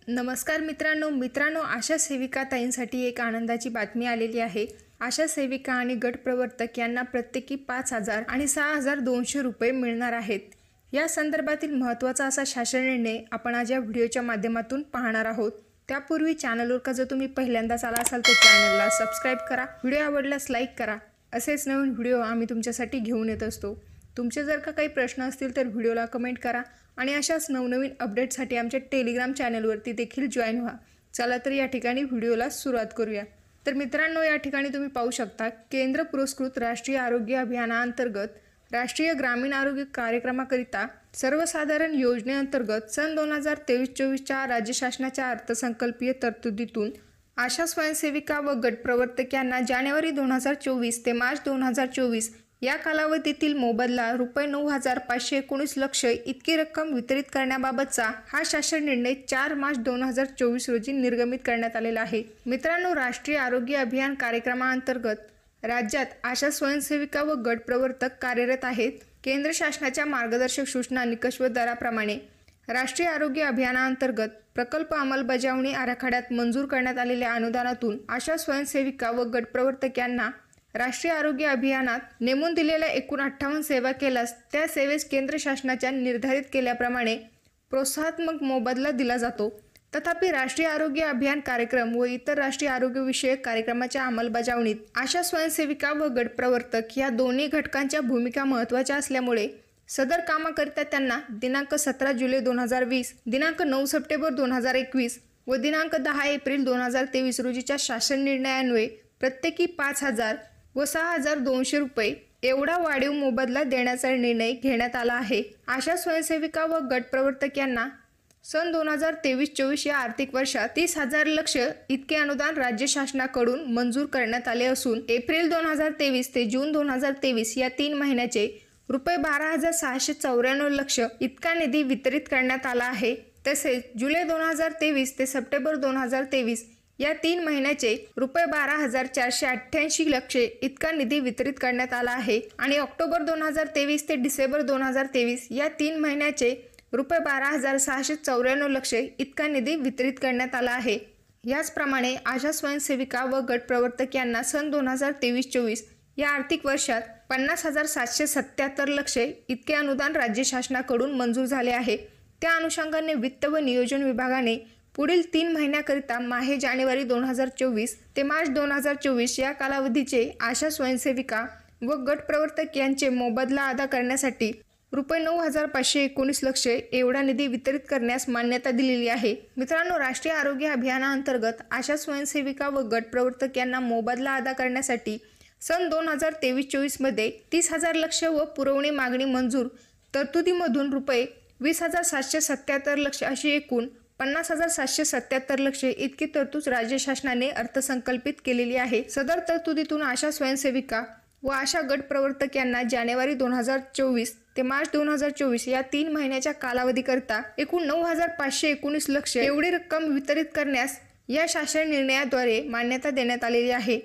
नमस्कार मित्रांनो, आशा सेविका ताईंसाठी एक आनंदाची बातमी आलेली आहे। आशा सेविका आणि गट प्रवर्तक यांना प्रत्येकी 5,000 आणि 6,200 रुपये मिळणार आहेत। या संदर्भातील महत्त्वाचा असा शासन निर्णय आपण आज या व्हिडिओच्या माध्यमातून पाहणार आहोत। त्यापूर्वी चॅनलवर का जर तुम्ही पहिल्यांदाच आला असाल तर चॅनलला सबस्क्राइब करा, व्हिडिओ आवडल्यास लाईक करा। असेच नवीन व्हिडिओ आम्ही तुमच्यासाठी घेऊन येत असतो। तुमचे जर का काही प्रश्न असतील तर व्हिडिओला कमेंट करा आणि अशाच नवनवीन अपडेट्ससाठी आमच्या टेलिग्राम चॅनलवरती देखील जॉइन व्हा। चला तर या ठिकाणी व्हिडिओला सुरुवात करूया। तर मित्रांनो, या ठिकाणी तुम्ही पाहू शकता केंद्र पुरस्कृत राष्ट्रीय आरोग्य अभियानाअंतर्गत राष्ट्रीय ग्रामीण आरोग्य कार्यक्रमाकरिता सर्वसाधारण योजनेअंतर्गत सन 2023-24च्या राज्य शासनाच्या अर्थसंकल्पीय तरतुदीतून आशा स्वयंसेविका व गट प्रवर्तक यांना जानेवारी 2024 ते मार्च 2024 या कालावधीतील मोबदला रुपये 9,519 लक्ष इतकी रक्कम वितरित करण्याबाबतचा हा शासन निर्णय 4 मार्च 2024 रोजी निर्गमित करण्यात आलेला आहे। मित्रांनो, राष्ट्रीय आरोग्य अभियान कार्यक्रमाअंतर्गत राज्यात आशा स्वयंसेविका व गट प्रवर्तक कार्यरत आहेत। केंद्र शासनाच्या मार्गदर्शक सूचना निकष व दराप्रमाणे राष्ट्रीय आरोग्य अभियानाअंतर्गत प्रकल्प अंमलबजावणी आराखड्यात मंजूर करण्यात आलेल्या अनुदानातून आशा स्वयंसेविका व गट प्रवर्तक यांना राष्ट्रीय आरोग्य अभियानात नेमून दिलेल्या एकूण 58 सेवा केल्यास त्या सेवेस केंद्र शासनाच्या निर्धारित केल्याप्रमाणे प्रोत्साहनात्मक मोबदला दिला जातो। तथापि राष्ट्रीय आरोग्य अभियान कार्यक्रम व इतर राष्ट्रीय आरोग्य विषयक कार्यक्रमाच्या अंमलबजावणीत आशा स्वयंसेविका व गट प्रवर्तक या दोन्ही घटकांच्या भूमिका महत्त्वाच्या असल्यामुळे सदर कामाकरिता त्यांना दिनांक 17 जुलै 2020, दिनांक 9 सप्टेंबर 2021 व दिनांक 10 एप्रिल 2023 रोजीच्या शासन निर्णयान्वये प्रत्येकी 5,000 व 6,200 रुपये एवढा वाढीव मोबदला देण्याचा निर्णय घेण्यात आला आहे। आशा स्वयंसेविका व गट प्रवर्तक यांना सन 2023-24 या आर्थिक वर्षात 30,000 लक्ष इतके अनुदान राज्य शासनाकडून मंजूर करण्यात आले असून एप्रिल 2023 ते जून 2023 या 3 महिन्याचे रुपये 12,694 लक्ष इतका निधी वितरित करण्यात आला आहे। तसेच जुलै 2023 ते सप्टेंबर 2023 या 3 महिन्याचे रुपये 12,488 लक्ष इतका निधी वितरित करण्यात आला आहे आणि ऑक्टोबर 2023 ते डिसेंबर 2023 या 3 महिन्याचे रुपये 12,694 लक्ष इतका निधी वितरित करण्यात आला आहे। याचप्रमाणे आशा स्वयंसेविका व गट प्रवर्तक यांना सन 2023-24 या आर्थिक वर्षात 50,777 लक्ष इतके अनुदान राज्य शासनाकडून मंजूर झाले आहे। त्या अनुषंगाने वित्त व नियोजन विभागाने पुढील 3 महिन्याकरिता माहे जानेवारी 2024 ते मार्च 2024 या कालावधीचे आशा स्वयंसेविका व गट प्रवर्तक यांचे मोबदला अदा करण्यासाठी रुपये 9,519 लक्ष एवढा निधी वितरित करण्यास मान्यता दिलेली आहे। मित्रांनो, राष्ट्रीय आरोग्य अभियानाअंतर्गत आशा स्वयंसेविका व गट प्रवर्तक यांना मोबदला अदा करण्यासाठी सन 2023-24 मध्ये 30,000 लक्ष व पुरवणी मागणी मंजूर तरतुदीमधून रुपये 20,777 लक्ष अशी एकूण 50,777 लक्ष इतकी तरतूद राज्य शासनाने अर्थसंकल्पित केलेली आहे। सदर तरतुदीतून आशा स्वयंसेविका व आशा गट प्रवर्तक यांना जानेवारी 2024 ते मार्च 2024 या 3 महिन्याच्या कालावधीकरिता एकूण 9,519 लक्ष एवढी रक्कम वितरित करण्यास या शासन निर्णयाद्वारे मान्यता देण्यात आलेली आहे।